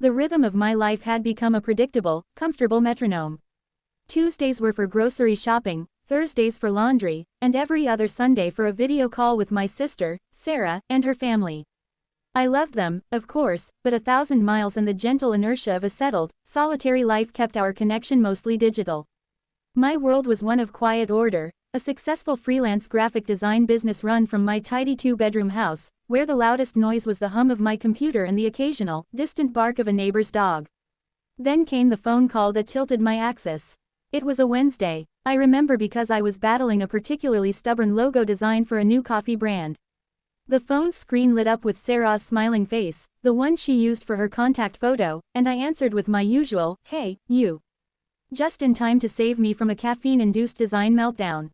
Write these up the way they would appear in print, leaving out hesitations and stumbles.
The rhythm of my life had become a predictable, comfortable metronome. Tuesdays were for grocery shopping, Thursdays for laundry, and every other Sunday for a video call with my sister, Sarah, and her family. I loved them, of course, but 1,000 miles and the gentle inertia of a settled, solitary life kept our connection mostly digital. My world was one of quiet order, a successful freelance graphic design business run from my tidy 2-bedroom house, where the loudest noise was the hum of my computer and the occasional, distant bark of a neighbor's dog. Then came the phone call that tilted my axis. It was a Wednesday, I remember, because I was battling a particularly stubborn logo design for a new coffee brand. The phone's screen lit up with Sarah's smiling face, the one she used for her contact photo, and I answered with my usual, "Hey, you." Just in time to save me from a caffeine-induced design meltdown.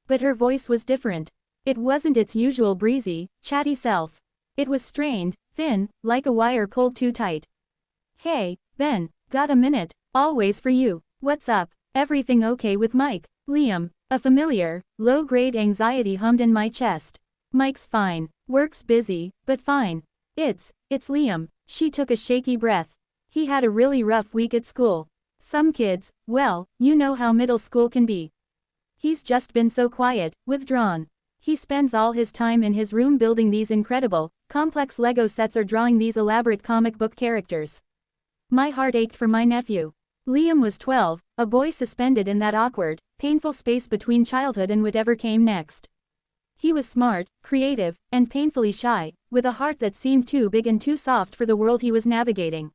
But her voice was different. It wasn't its usual breezy, chatty self. It was strained, thin, like a wire pulled too tight. "Hey, Ben, got a minute? Always for you. What's up? Everything okay with Mike?" Liam, a familiar, low-grade anxiety hummed in my chest. "Mike's fine. Work's busy, but fine. It's Liam." She took a shaky breath. "He had a really rough week at school. Some kids, well, you know how middle school can be. He's just been so quiet, withdrawn. He spends all his time in his room building these incredible, complex Lego sets or drawing these elaborate comic book characters." My heart ached for my nephew. Liam was 12, a boy suspended in that awkward, painful space between childhood and whatever came next. He was smart, creative, and painfully shy, with a heart that seemed too big and too soft for the world he was navigating.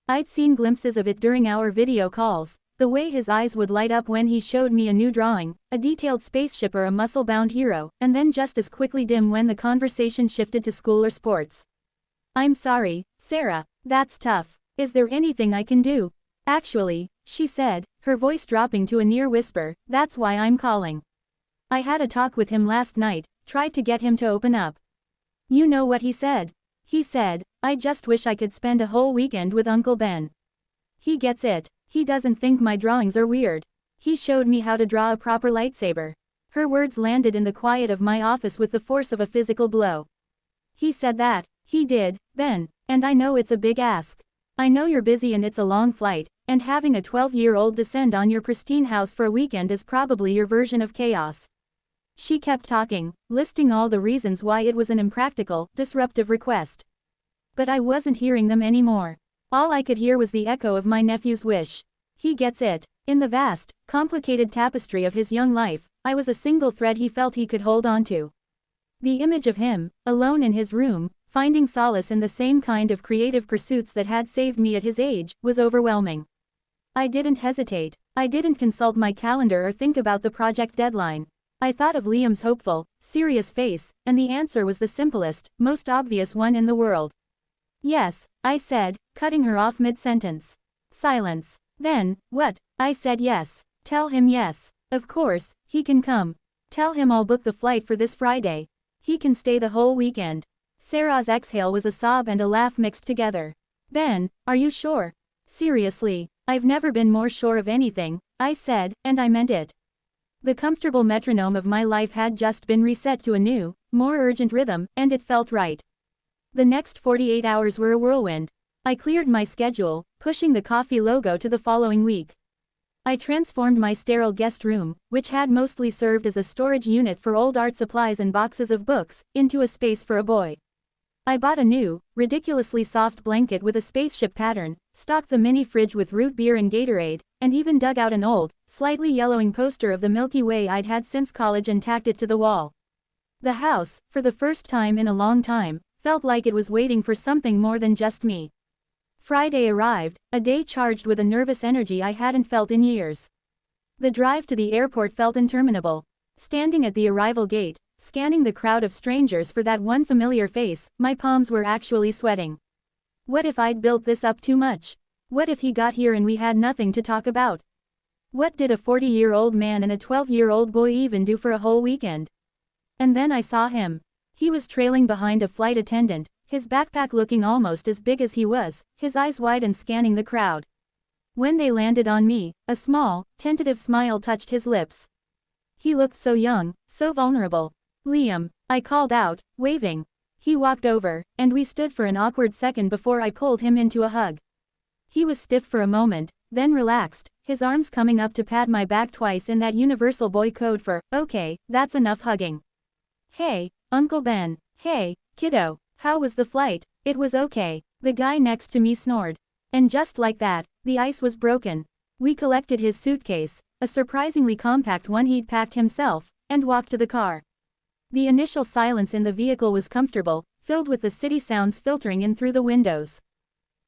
I'd seen glimpses of it during our video calls, the way his eyes would light up when he showed me a new drawing, a detailed spaceship or a muscle-bound hero, and then just as quickly dim when the conversation shifted to school or sports. "I'm sorry, Sarah, that's tough. Is there anything I can do?" "Actually," she said, her voice dropping to a near whisper, "that's why I'm calling. I had a talk with him last night, tried to get him to open up. You know what he said? He said, 'I just wish I could spend a whole weekend with Uncle Ben.' He gets it. He doesn't think my drawings are weird. He showed me how to draw a proper lightsaber." Her words landed in the quiet of my office with the force of a physical blow. "He said that." "He did, Ben. And I know it's a big ask. I know you're busy and it's a long flight, and having a 12-year-old descend on your pristine house for a weekend is probably your version of chaos." She kept talking, listing all the reasons why it was an impractical, disruptive request. But I wasn't hearing them anymore. All I could hear was the echo of my nephew's wish. He gets it. In the vast, complicated tapestry of his young life, I was a single thread he felt he could hold on to. The image of him, alone in his room, finding solace in the same kind of creative pursuits that had saved me at his age, was overwhelming. I didn't hesitate. I didn't consult my calendar or think about the project deadline. I thought of Liam's hopeful, serious face, and the answer was the simplest, most obvious one in the world. "Yes," I said, cutting her off mid-sentence. Silence. "Then, what?" I said. "Yes. Tell him yes. Of course, he can come. Tell him I'll book the flight for this Friday. He can stay the whole weekend." Sarah's exhale was a sob and a laugh mixed together. "Ben, are you sure?" "Seriously, I've never been more sure of anything," I said, and I meant it. The comfortable metronome of my life had just been reset to a new, more urgent rhythm, and it felt right. The next 48 hours were a whirlwind. I cleared my schedule, pushing the coffee logo to the following week. I transformed my sterile guest room, which had mostly served as a storage unit for old art supplies and boxes of books, into a space for a boy. I bought a new, ridiculously soft blanket with a spaceship pattern, stocked the mini fridge with root beer and Gatorade, and even dug out an old, slightly yellowing poster of the Milky Way I'd had since college and tacked it to the wall. The house, for the first time in a long time, felt like it was waiting for something more than just me. Friday arrived, a day charged with a nervous energy I hadn't felt in years. The drive to the airport felt interminable. Standing at the arrival gate, scanning the crowd of strangers for that one familiar face, my palms were actually sweating. What if I'd built this up too much? What if he got here and we had nothing to talk about? What did a 40-year-old man and a 12-year-old boy even do for a whole weekend? And then I saw him. He was trailing behind a flight attendant, his backpack looking almost as big as he was, his eyes wide and scanning the crowd. When they landed on me, a small, tentative smile touched his lips. He looked so young, so vulnerable. "Liam," I called out, waving. He walked over, and we stood for an awkward second before I pulled him into a hug. He was stiff for a moment, then relaxed, his arms coming up to pat my back twice in that universal boy code for, okay, that's enough hugging. Hey, Uncle Ben. Hey, kiddo, how was the flight? It was okay, the guy next to me snored. And just like that, the ice was broken. We collected his suitcase, a surprisingly compact one he'd packed himself, and walked to the car. The initial silence in the vehicle was comfortable, filled with the city sounds filtering in through the windows.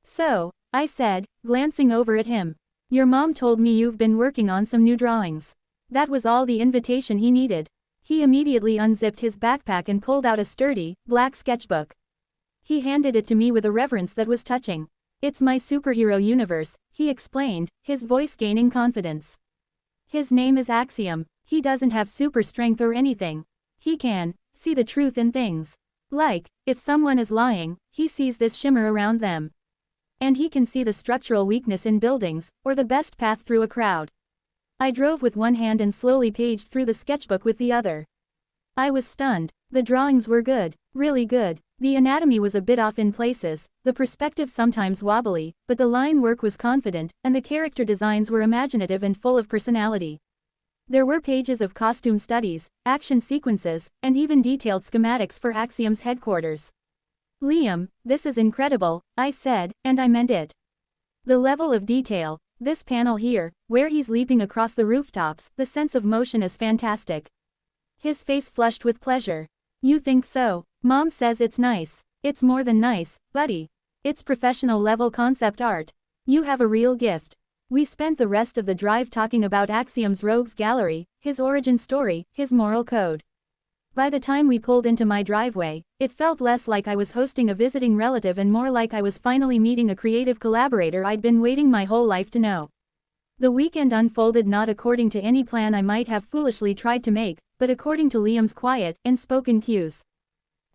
So, I said, glancing over at him. Your mom told me you've been working on some new drawings. That was all the invitation he needed. He immediately unzipped his backpack and pulled out a sturdy, black sketchbook. He handed it to me with a reverence that was touching. It's my superhero universe, he explained, his voice gaining confidence. His name is Axiom. He doesn't have super strength or anything. He can see the truth in things. Like, if someone is lying, he sees this shimmer around them. And he can see the structural weakness in buildings, or the best path through a crowd. I drove with one hand and slowly paged through the sketchbook with the other. I was stunned. The drawings were good, really good. The anatomy was a bit off in places, the perspective sometimes wobbly, but the line work was confident, and the character designs were imaginative and full of personality. There were pages of costume studies, action sequences, and even detailed schematics for Axiom's headquarters. Liam, this is incredible, I said, and I meant it. The level of detail, this panel here, where he's leaping across the rooftops, the sense of motion is fantastic. His face flushed with pleasure. You think so? Mom says it's nice. It's more than nice, buddy. It's professional level concept art. You have a real gift. We spent the rest of the drive talking about Axiom's rogues gallery, his origin story, his moral code. By the time we pulled into my driveway, it felt less like I was hosting a visiting relative and more like I was finally meeting a creative collaborator I'd been waiting my whole life to know. The weekend unfolded not according to any plan I might have foolishly tried to make, but according to Liam's quiet and spoken cues.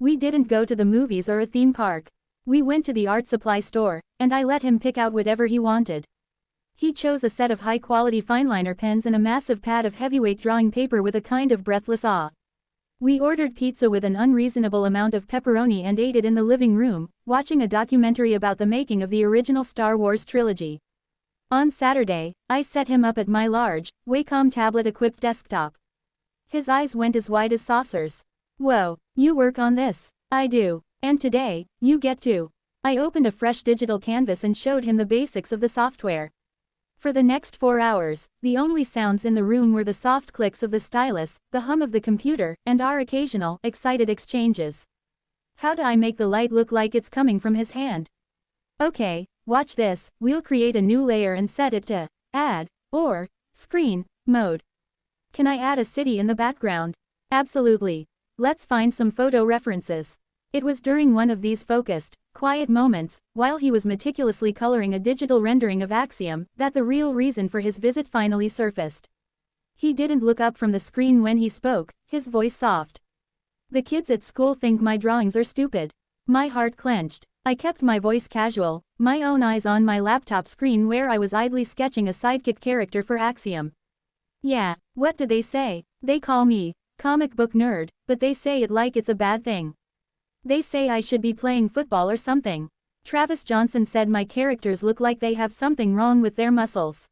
We didn't go to the movies or a theme park. We went to the art supply store, and I let him pick out whatever he wanted. He chose a set of high-quality fineliner pens and a massive pad of heavyweight drawing paper with a kind of breathless awe. We ordered pizza with an unreasonable amount of pepperoni and ate it in the living room, watching a documentary about the making of the original Star Wars trilogy. On Saturday, I set him up at my large, Wacom tablet-equipped desktop. His eyes went as wide as saucers. Whoa, you work on this? I do. And today, you get to. I opened a fresh digital canvas and showed him the basics of the software. For the next 4 hours, the only sounds in the room were the soft clicks of the stylus, the hum of the computer, and our occasional, excited exchanges. How do I make the light look like it's coming from his hand? Okay, watch this, we'll create a new layer and set it to add, or screen, mode. Can I add a city in the background? Absolutely. Let's find some photo references. It was during one of these focused, quiet moments, while he was meticulously coloring a digital rendering of Axiom, that the real reason for his visit finally surfaced. He didn't look up from the screen when he spoke, his voice soft. The kids at school think my drawings are stupid. My heart clenched. I kept my voice casual, my own eyes on my laptop screen where I was idly sketching a sidekick character for Axiom. Yeah, what do they say? They call me comic book nerd, but they say it like it's a bad thing. They say I should be playing football or something. Travis Johnson said my characters look like they have something wrong with their muscles.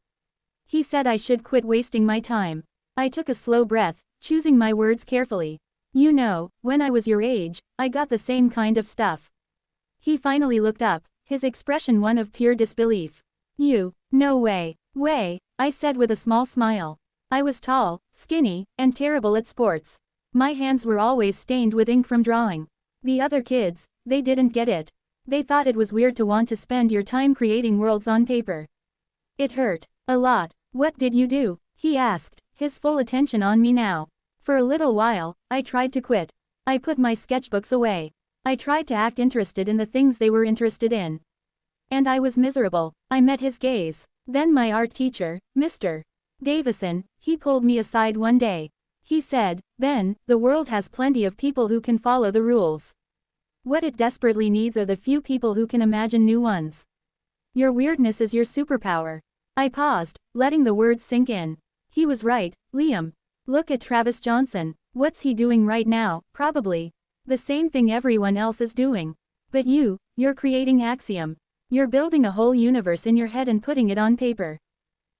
He said I should quit wasting my time. I took a slow breath, choosing my words carefully. You know, when I was your age, I got the same kind of stuff. He finally looked up, his expression one of pure disbelief. You, no way, I said with a small smile. I was tall, skinny, and terrible at sports. My hands were always stained with ink from drawing. The other kids, they didn't get it. They thought it was weird to want to spend your time creating worlds on paper. It hurt. A lot. What did you do? He asked, his full attention on me now. For a little while, I tried to quit. I put my sketchbooks away. I tried to act interested in the things they were interested in. And I was miserable. I met his gaze. Then my art teacher, Mr. Davison, he pulled me aside one day. He said, Ben, the world has plenty of people who can follow the rules. What it desperately needs are the few people who can imagine new ones. Your weirdness is your superpower. I paused, letting the words sink in. He was right, Liam. Look at Travis Johnson. What's he doing right now? Probably The same thing everyone else is doing. But you're creating axiom. You're building a whole universe in your head and putting it on paper.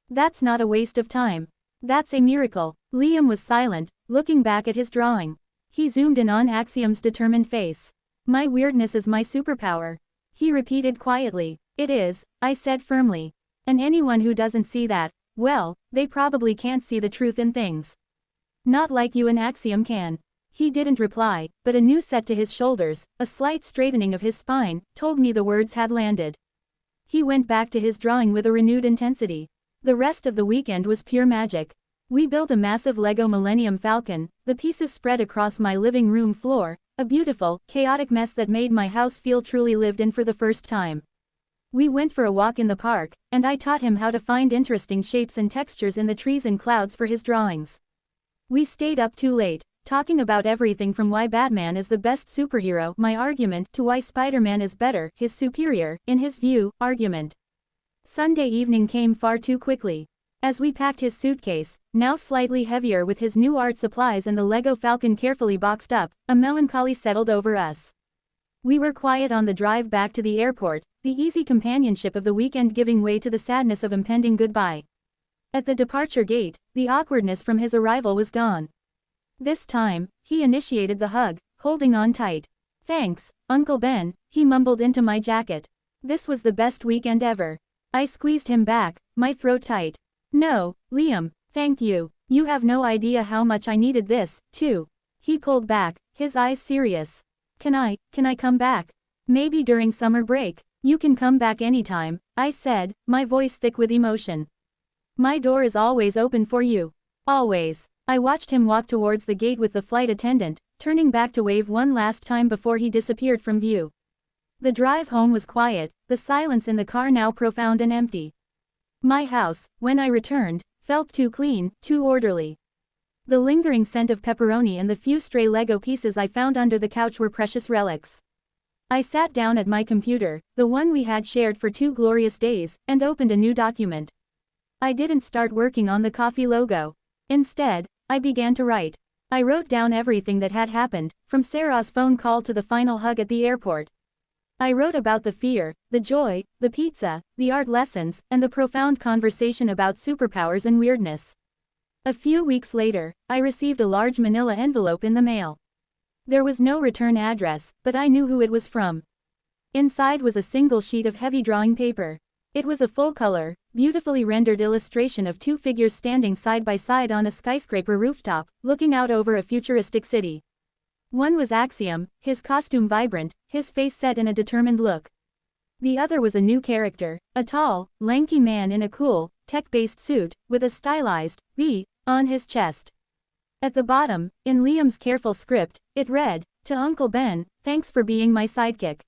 That's not a waste of time. That's a miracle. Liam was silent, looking back at his drawing. He zoomed in on Axiom's determined face. My weirdness is my superpower. He repeated quietly. It is, I said firmly. And anyone who doesn't see that, well, they probably can't see the truth in things. Not like you and Axiom can. He didn't reply, but a new set to his shoulders, a slight straightening of his spine, told me the words had landed. He went back to his drawing with a renewed intensity. The rest of the weekend was pure magic. We built a massive Lego Millennium Falcon, the pieces spread across my living room floor, a beautiful, chaotic mess that made my house feel truly lived in for the first time. We went for a walk in the park, and I taught him how to find interesting shapes and textures in the trees and clouds for his drawings. We stayed up too late, talking about everything from why Batman is the best superhero, my argument, to why Spider-Man is better, his superior, in his view, argument. Sunday evening came far too quickly. As we packed his suitcase, now slightly heavier with his new art supplies and the Lego Falcon carefully boxed up, a melancholy settled over us. We were quiet on the drive back to the airport, the easy companionship of the weekend giving way to the sadness of impending goodbye. At the departure gate, the awkwardness from his arrival was gone. This time, he initiated the hug, holding on tight. Thanks, Uncle Ben, he mumbled into my jacket. This was the best weekend ever. I squeezed him back, my throat tight. No, Liam, thank you. You have no idea how much I needed this, too. He pulled back, his eyes serious. Can I come back? Maybe during summer break. You can come back anytime, I said, my voice thick with emotion. My door is always open for you. Always. I watched him walk towards the gate with the flight attendant, turning back to wave one last time before he disappeared from view. The drive home was quiet, the silence in the car now profound and empty. My house, when I returned, felt too clean, too orderly. The lingering scent of pepperoni and the few stray Lego pieces I found under the couch were precious relics. I sat down at my computer, the one we had shared for 2 glorious days, and opened a new document. I didn't start working on the coffee logo. Instead, I began to write. I wrote down everything that had happened, from Sarah's phone call to the final hug at the airport. I wrote about the fear, the joy, the pizza, the art lessons, and the profound conversation about superpowers and weirdness. A few weeks later, I received a large manila envelope in the mail. There was no return address, but I knew who it was from. Inside was a single sheet of heavy drawing paper. It was a full-color, beautifully rendered illustration of 2 figures standing side by side on a skyscraper rooftop, looking out over a futuristic city. One was Axiom, his costume vibrant, his face set in a determined look. The other was a new character, a tall, lanky man in a cool, tech-based suit, with a stylized B on his chest. At the bottom, in Liam's careful script, it read, "To Uncle Ben, thanks for being my sidekick.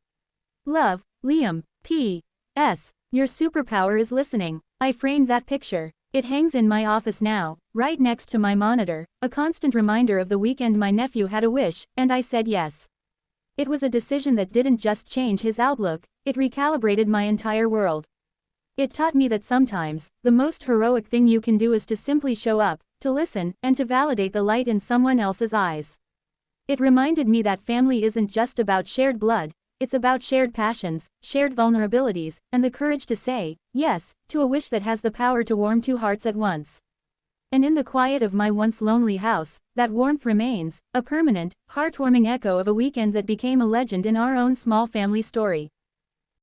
Love, Liam, P.S. Your superpower is listening." I framed that picture. It hangs in my office now, right next to my monitor, a constant reminder of the weekend my nephew had a wish, and I said yes. It was a decision that didn't just change his outlook, it recalibrated my entire world. It taught me that sometimes, the most heroic thing you can do is to simply show up, to listen, and to validate the light in someone else's eyes. It reminded me that family isn't just about shared blood, it's about shared passions, shared vulnerabilities, and the courage to say yes to a wish that has the power to warm 2 hearts at once. And in the quiet of my once lonely house, that warmth remains, a permanent, heartwarming echo of a weekend that became a legend in our own small family story.